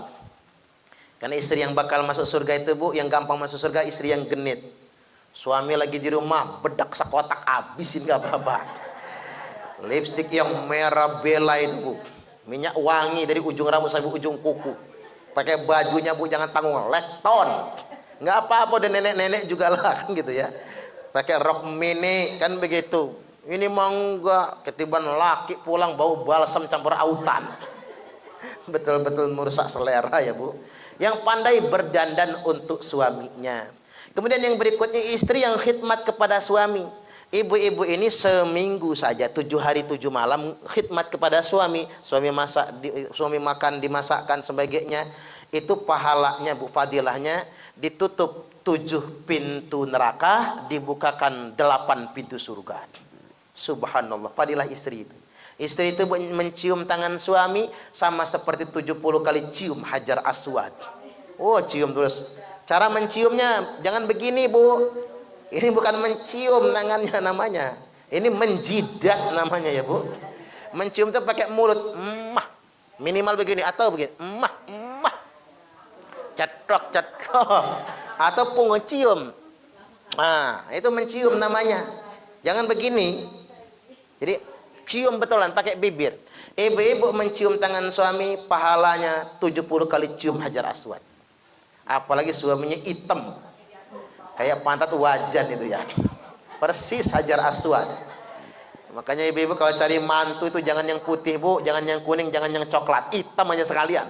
Karena istri yang bakal masuk surga itu bu, yang gampang masuk surga istri yang genit. Suami lagi di rumah, bedak sekotak habisin gak apa-apa. Lipstik yang merah bela itu bu, minyak wangi dari ujung rambut sampai ujung kuku. Pakai bajunya bu, jangan tanggung, lekton. Nggak apa-apa, dan nenek-nenek juga lah kan gitu ya. Pakai rok mini kan begitu. Ini mangga, ketiban laki pulang bau balsam campur autan. Betul-betul merusak selera ya bu. Yang pandai berdandan untuk suaminya. Kemudian yang berikutnya, istri yang khidmat kepada suami. Ibu-ibu ini seminggu saja 7 hari 7 malam khidmat kepada suami. Suami masak, suami makan, dimasakkan sebagainya. Itu pahalanya bu, fadilahnya ditutup 7 pintu neraka, dibukakan 8 pintu surga. Subhanallah, fadilah istri itu. Istri itu mencium tangan suami sama seperti 70 kali cium Hajar Aswad. Oh, cium terus. Cara menciumnya jangan begini bu. Ini bukan mencium tangannya namanya. Ini menjidat namanya ya bu. Mencium itu pakai mulut. Minimal begini atau begini. Cetrok. Atau pengecium. Nah, itu mencium namanya. Jangan begini. Jadi cium betulan pakai bibir. Ibu-ibu mencium tangan suami, pahalanya 70 kali cium Hajar Aswad. Apalagi suaminya hitam kayak pantat wajan itu ya, persis Hajar Aswad. Makanya ibu-ibu kalau cari mantu itu jangan yang putih bu, jangan yang kuning, jangan yang coklat, hitam aja sekalian.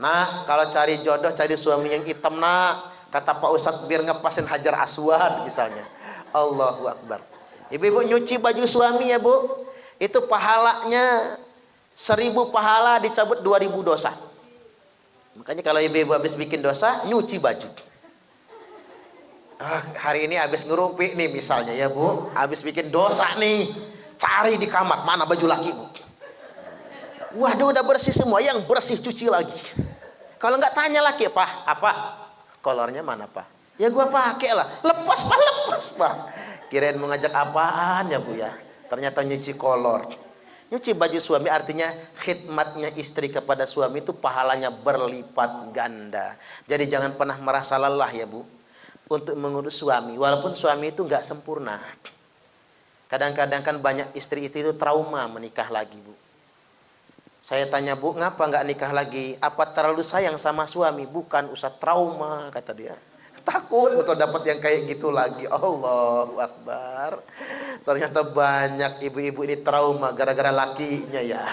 Nah kalau cari jodoh, cari suami yang hitam nak, kata Pak Ustadz, biar ngepasin Hajar Aswad misalnya. Allahu Akbar. Ibu-ibu nyuci baju suami ya bu, itu pahalanya 1000 pahala, dicabut 2000 dosa. Makanya kalau ibu-ibu habis bikin dosa, nyuci baju. Hari ini habis ngerumpi nih misalnya ya bu, habis bikin dosa nih, cari di kamar, mana baju laki bu. Waduh udah bersih semua, yang bersih cuci lagi. Kalau nggak tanya laki, apa? Kolornya mana pak? Ya gua pakai lah, lepas pak. Kirain mau ngajak apaan ya bu ya, ternyata nyuci kolor. Nyuci baju suami artinya khidmatnya istri kepada suami itu pahalanya berlipat ganda. Jadi jangan pernah merasa lelah ya bu untuk mengurus suami, walaupun suami itu nggak sempurna. Kadang-kadang kan banyak istri-istri itu trauma menikah lagi bu. Saya tanya bu, ngapa nggak nikah lagi? Apa terlalu sayang sama suami? Bukan, usah trauma kata dia. Takut betul dapat yang kayak gitu lagi. Allahu Akbar. Ternyata banyak ibu-ibu ini trauma gara-gara lakinya ya.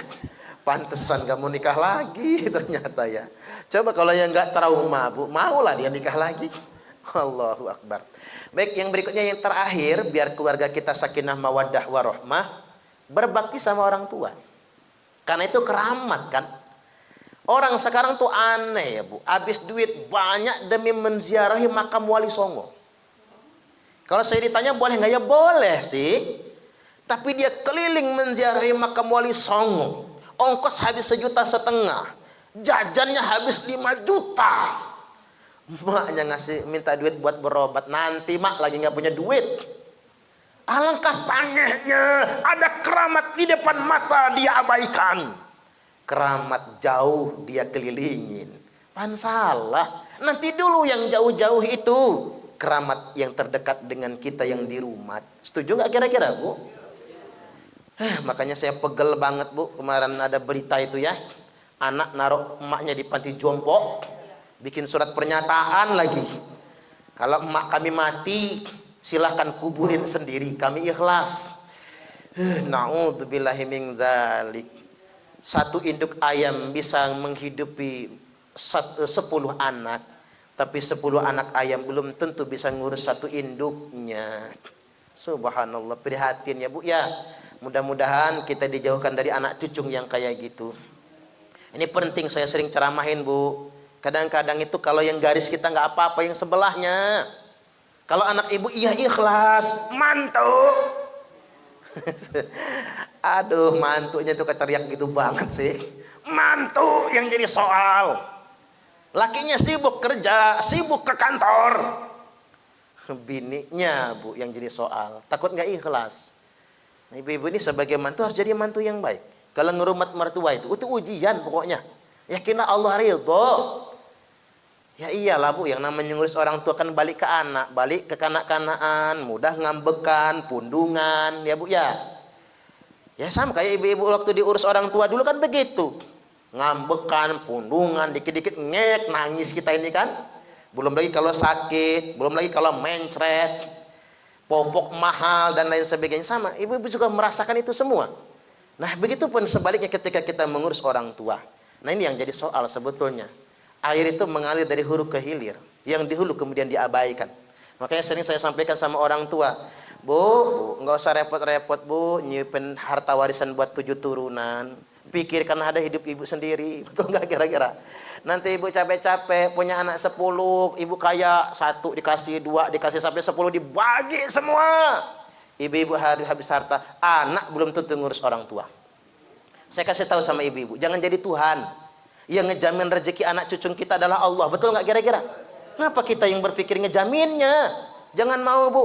Pantesan gak mau nikah lagi ternyata ya. Coba kalau yang gak trauma, Bu, maulah dia nikah lagi. Allahu Akbar. Baik, yang berikutnya yang terakhir, biar keluarga kita sakinah mawaddah warahmah, berbakti sama orang tua. Karena itu keramat kan. Orang sekarang tuh aneh ya, Bu. Habis duit banyak demi menziarahi makam Wali Songo. Kalau saya ditanya boleh nggak, ya boleh sih. Tapi dia keliling menziarahi makam Wali Songo. Ongkos habis 1,5 juta. Jajannya habis 5 juta. Maknya minta duit buat berobat. Nanti mak lagi nggak punya duit. Alangkah tangehnya, ada keramat di depan mata dia abaikan. Keramat jauh dia kelilingin. Pan salah. Nanti dulu yang jauh-jauh itu. Keramat yang terdekat dengan kita yang di rumah. Setuju nggak kira-kira, Bu? Makanya saya pegel banget, Bu. Kemarin ada berita itu ya. Anak naruh emaknya di panti jompo. Bikin surat pernyataan lagi. Kalau emak kami mati, silahkan kuburin sendiri. Kami ikhlas. Na'udzubillahi min dzalik. Satu induk ayam bisa menghidupi 10 anak. Tapi 10 anak ayam belum tentu bisa ngurus satu induknya. Subhanallah, prihatin ya, Bu ya. Mudah-mudahan kita dijauhkan dari anak cucung yang kayak gitu. Ini penting, saya sering ceramahin, Bu. Kadang-kadang itu kalau yang garis kita nggak apa-apa, yang sebelahnya. Kalau anak ibu iya ikhlas, mantu. Aduh, mantunya tuh keteriak gitu banget sih. Mantu yang jadi soal. Lakinya sibuk kerja, sibuk ke kantor. Bininya, Bu, yang jadi soal. Takut nggak ikhlas. Nah, ibu-ibu ini sebagai mantu harus jadi mantu yang baik. Kalau ngerumat mertua itu ujian pokoknya. Yakinlah Allah ridho. Ya iyalah, Bu, yang namanya ngurus orang tua kan balik ke anak, balik ke kanak-kanakan, mudah ngambekan, pundungan, ya Bu ya. Ya sama kayak ibu-ibu waktu diurus orang tua dulu kan begitu. Ngambekan, pundungan, dikit-dikit ngek, nangis kita ini kan. Belum lagi kalau sakit, belum lagi kalau mencret, popok mahal dan lain sebagainya. Sama, ibu-ibu juga merasakan itu semua. Nah, begitupun sebaliknya ketika kita mengurus orang tua. Nah, ini yang jadi soal sebetulnya. Air itu mengalir dari hulu ke hilir. Yang di hulu kemudian diabaikan. Makanya sering saya sampaikan sama orang tua. Bu, nggak usah repot-repot, Bu. Nyimpen harta warisan buat 7 turunan. Pikirkan ada hidup ibu sendiri. Betul nggak kira-kira? Nanti ibu capek-capek, punya anak 10. Ibu kaya, 1 dikasih, 2 dikasih, sampai 10 dibagi semua. Ibu-ibu habis harta. Anak belum tentu ngurus orang tua. Saya kasih tahu sama ibu-ibu. Jangan jadi Tuhan. Yang ngejamin rezeki anak cucu kita adalah Allah. Betul nggak kira-kira? Ngapa kita yang berpikir ngejaminnya? Jangan mau, Bu.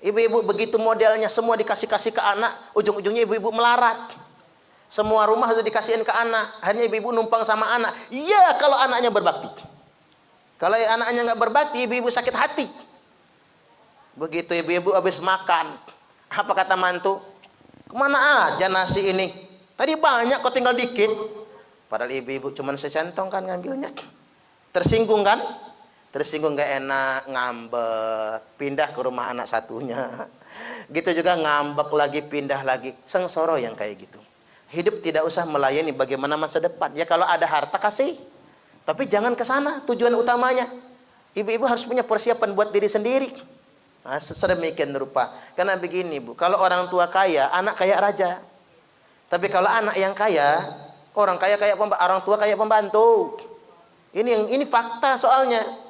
Ibu-ibu begitu modelnya, semua dikasih-kasih ke anak, ujung-ujungnya ibu-ibu melarat. Semua rumah harus dikasihin ke anak. Akhirnya ibu-ibu numpang sama anak. Iya, kalau anaknya berbakti. Kalau anaknya nggak berbakti, ibu-ibu sakit hati. Begitu ibu-ibu habis makan, apa kata mantu? Kemana aja nasi ini? Tadi banyak, kok tinggal dikit. Padahal ibu-ibu cuma secentong kan ngambilnya. Tersinggung kan? Tersinggung gak enak, ngambek, pindah ke rumah anak satunya. Gitu juga ngambek lagi, pindah lagi. Sengsara yang kayak gitu. Hidup tidak usah melayani bagaimana masa depan. Ya kalau ada harta kasih. Tapi jangan ke sana tujuan utamanya. Ibu-ibu harus punya persiapan buat diri sendiri. Nah, sedemikian rupa. Karena begini, Bu, kalau orang tua kaya, anak kayak raja. Tapi kalau anak yang kaya, orang kaya kayak orang tua kayak pembantu. Ini fakta soalnya.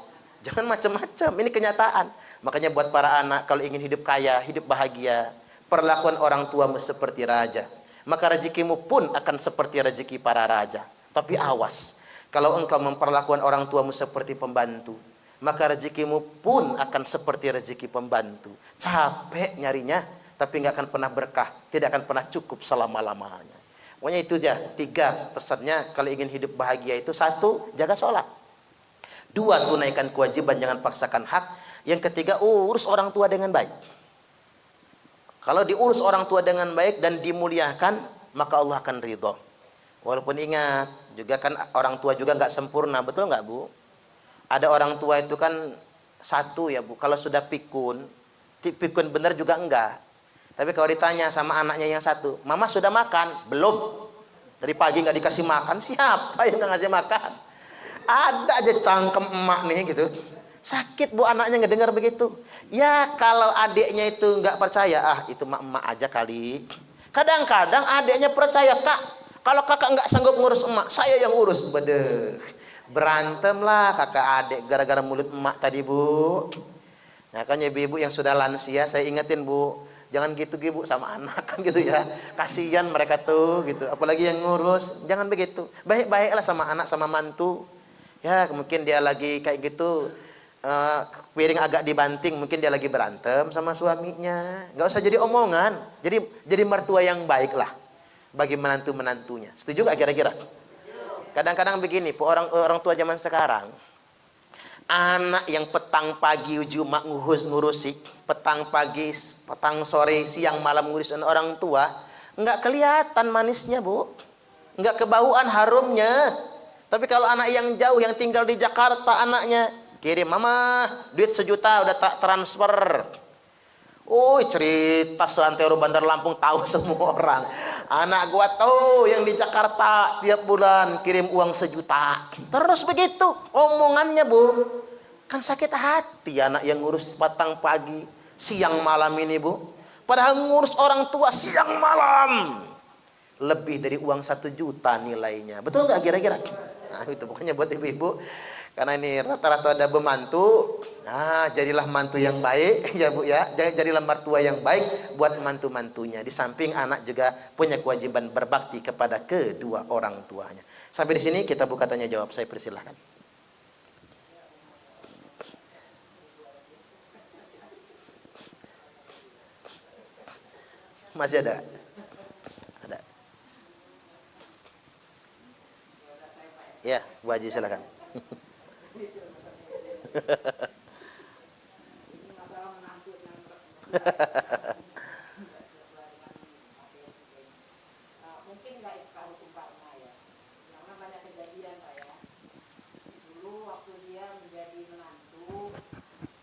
Jangan macam-macam, ini kenyataan. Makanya buat para anak kalau ingin hidup kaya, hidup bahagia, perlakuan orang tuamu seperti raja. Maka rezekimu pun akan seperti rezeki para raja. Tapi awas, kalau engkau memperlakukan orang tuamu seperti pembantu, maka rezekimu pun akan seperti rezeki pembantu. Capek nyarinya, tapi nggak akan pernah berkah, tidak akan pernah cukup selama-lamanya. Pokoknya itu aja, 3 pesannya kalau ingin hidup bahagia itu. 1, jaga sholat. 2, tunaikan kewajiban, jangan paksakan hak. Yang ketiga, urus orang tua dengan baik. Kalau diurus orang tua dengan baik dan dimuliakan, maka Allah akan ridho. Walaupun ingat, juga kan orang tua juga nggak sempurna, betul nggak, Bu? Ada orang tua itu kan satu ya Bu, kalau sudah pikun benar juga enggak. Tapi kalau ditanya sama anaknya yang satu, mama sudah makan? Belum. Dari pagi nggak dikasih makan, siapa yang nggak ngasih makan? Ada aja cangkem emak nih gitu. Sakit Bu anaknya ngedengar begitu. Ya kalau adiknya itu nggak percaya, itu emak aja kali. Kadang-kadang adiknya percaya, Kak. Kalau kakak nggak sanggup ngurus emak, saya yang urus. Bedeh. Berantem lah kakak adik gara-gara mulut emak tadi Bu. Makanya ibu-ibu yang sudah lansia, saya ingetin Bu, jangan gitu Bu sama anak kan gitu ya. Kasihan mereka tuh gitu. Apalagi yang ngurus, jangan begitu. Baik-baiklah sama anak sama mantu. Ya mungkin dia lagi kayak gitu, piring agak dibanting, mungkin dia lagi berantem sama suaminya. Nggak usah jadi omongan. Jadi mertua yang baik lah bagi menantu-menantunya. Setuju nggak kira-kira? Kadang-kadang begini, orang tua zaman sekarang, anak yang petang pagi ujung ngurusi, petang pagi, petang sore, siang malam ngurusin orang tua, nggak kelihatan manisnya Bu, nggak kebauan harumnya. Tapi kalau anak yang jauh yang tinggal di Jakarta, anaknya kirim, mama duit 1 juta udah tak transfer. Cerita seantero Bandar Lampung tahu semua orang. Anak gua tahu yang di Jakarta tiap bulan kirim uang 1 juta. Terus begitu omongannya Bu. Kan sakit hati anak yang ngurus petang pagi, siang malam ini Bu. Padahal ngurus orang tua siang malam lebih dari uang 1 juta nilainya. Betul nggak kira-kira? Nah itu pokoknya buat ibu-ibu. Karena ini rata-rata ada pembantu, nah jadilah mantu yang baik ya Bu ya. Jadilah mertua yang baik buat mantu-mantunya. Di samping anak juga punya kewajiban berbakti kepada kedua orang tuanya. Sampai di sini kita buka tanya jawab. Saya persilahkan. Masih ada? Ada. Ya, Bu Haji silakan. Mungkin nggak kalau hukum karma ya, karena banyak kejadian Pak ya. Dulu waktu dia menjadi menantu,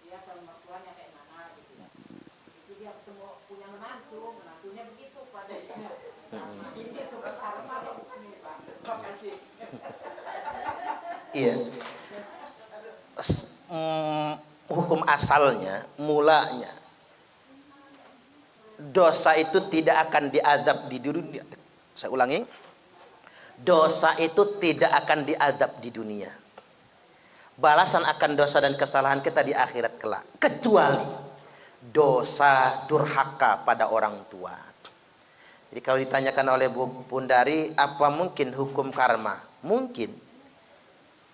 dia sama mertuanya kayak mana gitu ya. Itu dia ketemu punya menantunya begitu padanya. Ini suka karma ya ini Pak. Terima kasih. Iya. Hukum asalnya, mulanya, dosa itu tidak akan diazab di dunia. Saya ulangi, dosa itu tidak akan diazab di dunia. Balasan akan dosa dan kesalahan kita di akhirat kelak, kecuali dosa durhaka pada orang tua. Jadi kalau ditanyakan oleh Bu Pundari, apa mungkin hukum karma? Mungkin.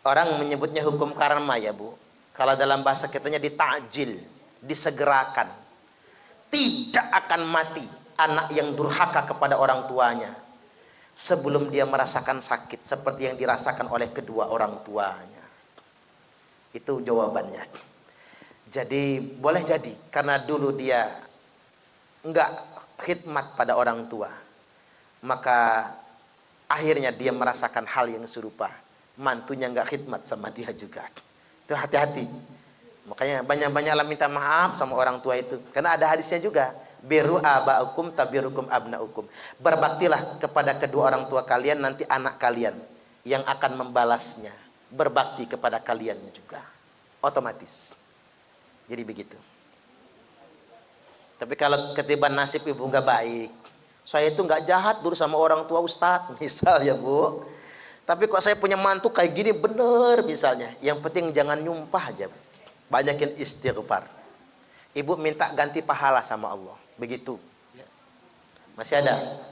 Orang menyebutnya hukum karma ya Bu. Kalau dalam bahasa kitanya ditakjil, disegerakan. Tidak akan mati anak yang durhaka kepada orang tuanya sebelum dia merasakan sakit seperti yang dirasakan oleh kedua orang tuanya. Itu jawabannya. Jadi boleh jadi karena dulu dia enggak khidmat pada orang tua, maka akhirnya dia merasakan hal yang serupa. Mantunya enggak khidmat sama dia juga. Itu hati-hati. Makanya banyak-banyaklah minta maaf sama orang tua itu. Karena ada hadisnya juga. Biru aba'ukum tabirukum abna'ukum. Berbaktilah kepada kedua orang tua kalian, nanti anak kalian yang akan membalasnya. Berbakti kepada kalian juga. Otomatis. Jadi begitu. Tapi kalau ketiban nasib ibu nggak baik, saya itu nggak jahat dulu sama orang tua Ustadz, misal ya Bu. Tapi kok saya punya mantu kayak gini bener misalnya. Yang penting jangan nyumpah aja. Banyakin istighfar. Ibu minta ganti pahala sama Allah. Begitu. Masih ada?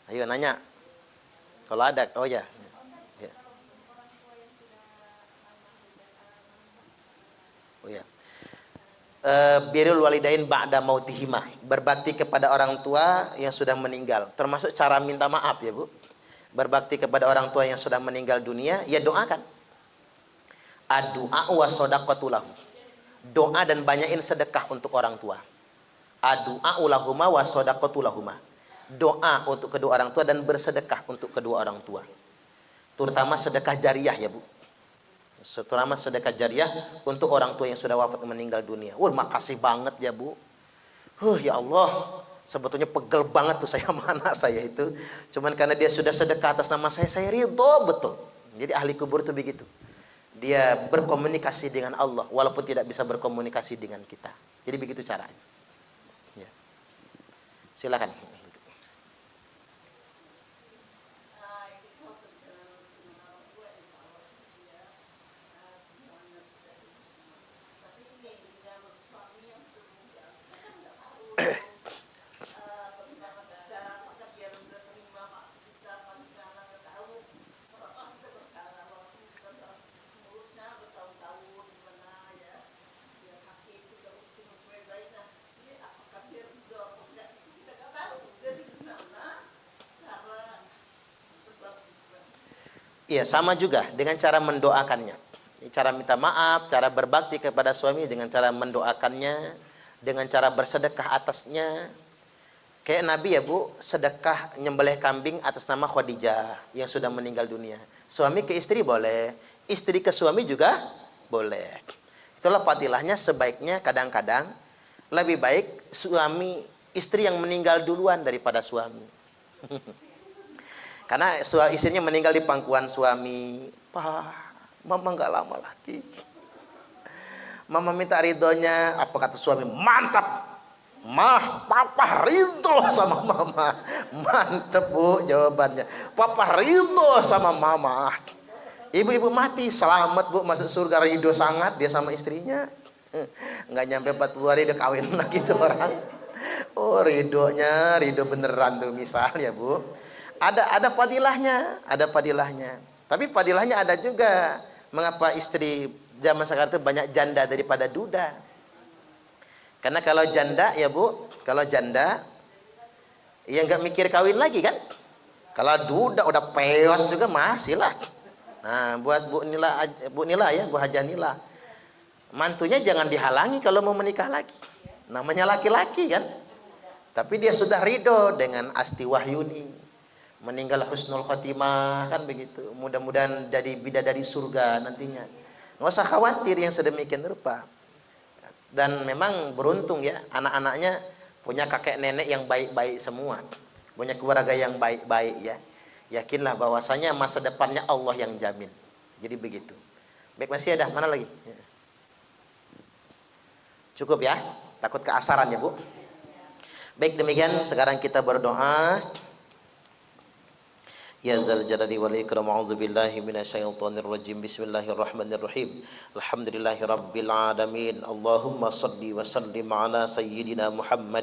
Ayo nanya. Kalau ada, oh ya. Oh ya. Birrul walidain ba'da mautihima, berbakti kepada orang tua yang sudah meninggal, termasuk cara minta maaf ya Bu. Berbakti kepada orang tua yang sudah meninggal dunia, ya doakan. Ad-du'a wa shadaqatu lahu. Doa dan banyakin sedekah untuk orang tua. Ad-du'a lahuma wa shadaqatu lahuma. doa untuk kedua orang tua dan bersedekah untuk kedua orang tua. Terutama sedekah jariah ya Bu. Terutama sedekah jariah untuk orang tua yang sudah wafat meninggal dunia. Wah, makasih banget ya Bu. Ya Allah, sebetulnya pegel banget tuh saya sama anak saya itu. Cuman karena dia sudah sedekah atas nama saya ridho betul. Jadi ahli kubur itu begitu. Dia berkomunikasi dengan Allah walaupun tidak bisa berkomunikasi dengan kita. Jadi begitu caranya. Ya. Silakan. Iya, sama juga dengan cara mendoakannya. Cara minta maaf, cara berbakti kepada suami dengan cara mendoakannya, dengan cara bersedekah atasnya. Kayak Nabi ya Bu, sedekah nyembelih kambing atas nama Khadijah yang sudah meninggal dunia. Suami ke istri boleh, istri ke suami juga boleh. Itulah fadilahnya, sebaiknya kadang-kadang lebih baik suami istri yang meninggal duluan daripada suami. Karena istrinya meninggal di pangkuan suami. Pak, mama nggak lama lagi. Mama minta ridhonya. Apa kata suami? Mantap. Mah, papa ridho sama mama. Mantap Bu jawabannya. Papa ridho sama mama. Ibu-ibu mati, selamat Bu, masuk surga, ridho sangat dia sama istrinya. Nggak nyampe 40 hari udah kawin lagi tuh orang. Oh, ridhonya, ridho beneran tuh misalnya Bu. Ada fadilahnya, ada fadilahnya. Tapi fadilahnya ada juga. Mengapa istri zaman sekarang itu banyak janda daripada duda? Karena kalau janda ya Bu, kalau janda ya nggak mikir kawin lagi kan? Kalau duda udah peot juga masih lah. Nah, buat Bu Nila ya, Bu Hajah Nila. Mantunya jangan dihalangi kalau mau menikah lagi. Namanya laki-laki kan? Tapi dia sudah ridho dengan Asti Wahyuni. Meninggal husnul khotimah kan begitu. Mudah-mudahan jadi bidadari surga nantinya. Nggak usah khawatir yang sedemikian rupa. Dan memang beruntung ya, anak-anaknya punya kakek nenek yang baik-baik semua. Punya keluarga yang baik-baik ya. Yakinlah bahwasanya masa depannya Allah yang jamin. Jadi begitu. Baik, masih ada mana lagi? Cukup ya. Takut keasaran ya Bu. Baik, demikian sekarang kita berdoa. Ya zal jalali wal ikram, a'udzu billahi minasyaitonir rajim. Bismillahirrahmanirrahim. Alhamdulillahirabbil alamin. Allahumma shalli wa sallim ala sayyidina Muhammadin